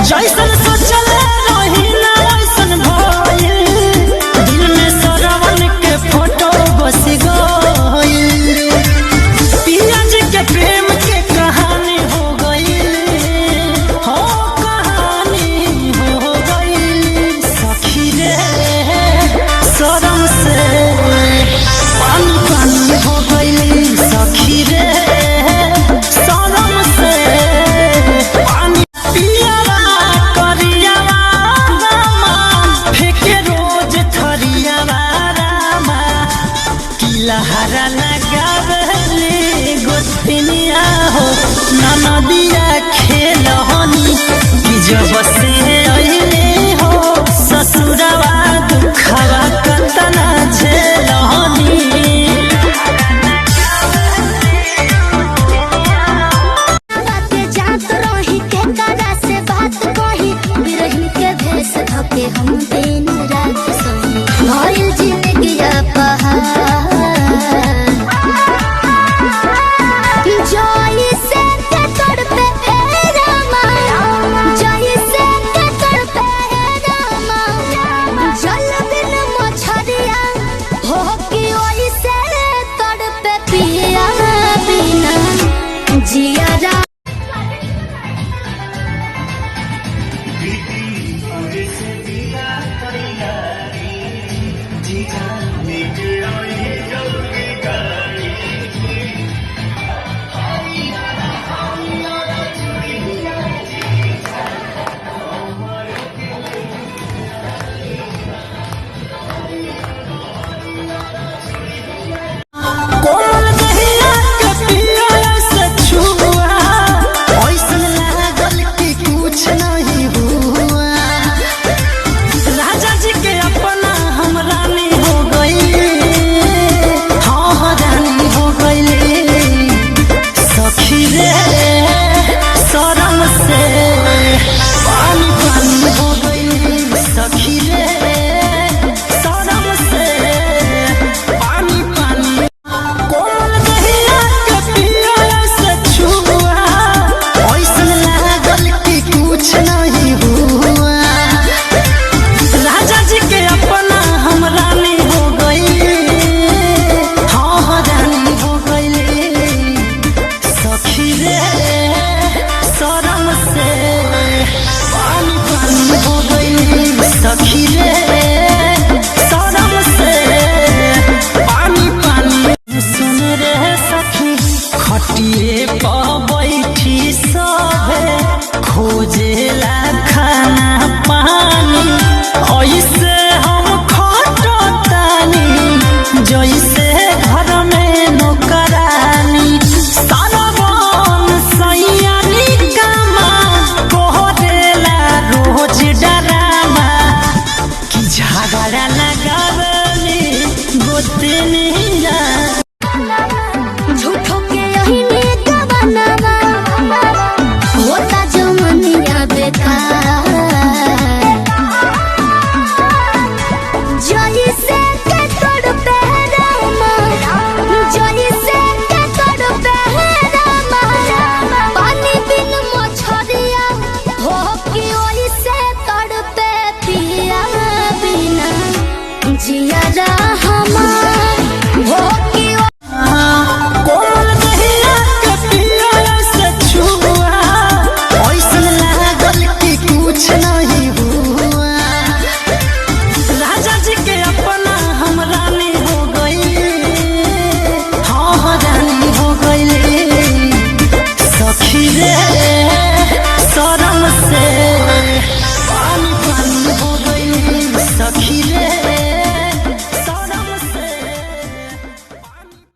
जैसन सोचल रही ना वैसन भइल, दिल में सरवन के फोटो बस गइल। पिया जी के प्रेम के कहानी हो गइल, हो कहानी हो गइल। सखी रे शरम से पानी पानी हो गइल, सखी रे शरम से पानी। पियावा करियावा रामा फेंके रोज थरियावा रामा, की लहरा लगावले गोतनिया हो ननदिया खेलहनी। की जब से अइले हो ससुरवा दुखवा कतना झेलहनी। हम दिन रात सोई भइल जिंदगिया पहाड़, जई से के तड़पे रामा, जई से के तड़पे रामा। जल बिन मछरिया हो कि ओई से तड़पे पिया बिना जिया। सखी रे शरम से पानी पानी। सुन रे सखी खटिए पर बैठी सभे खोजेला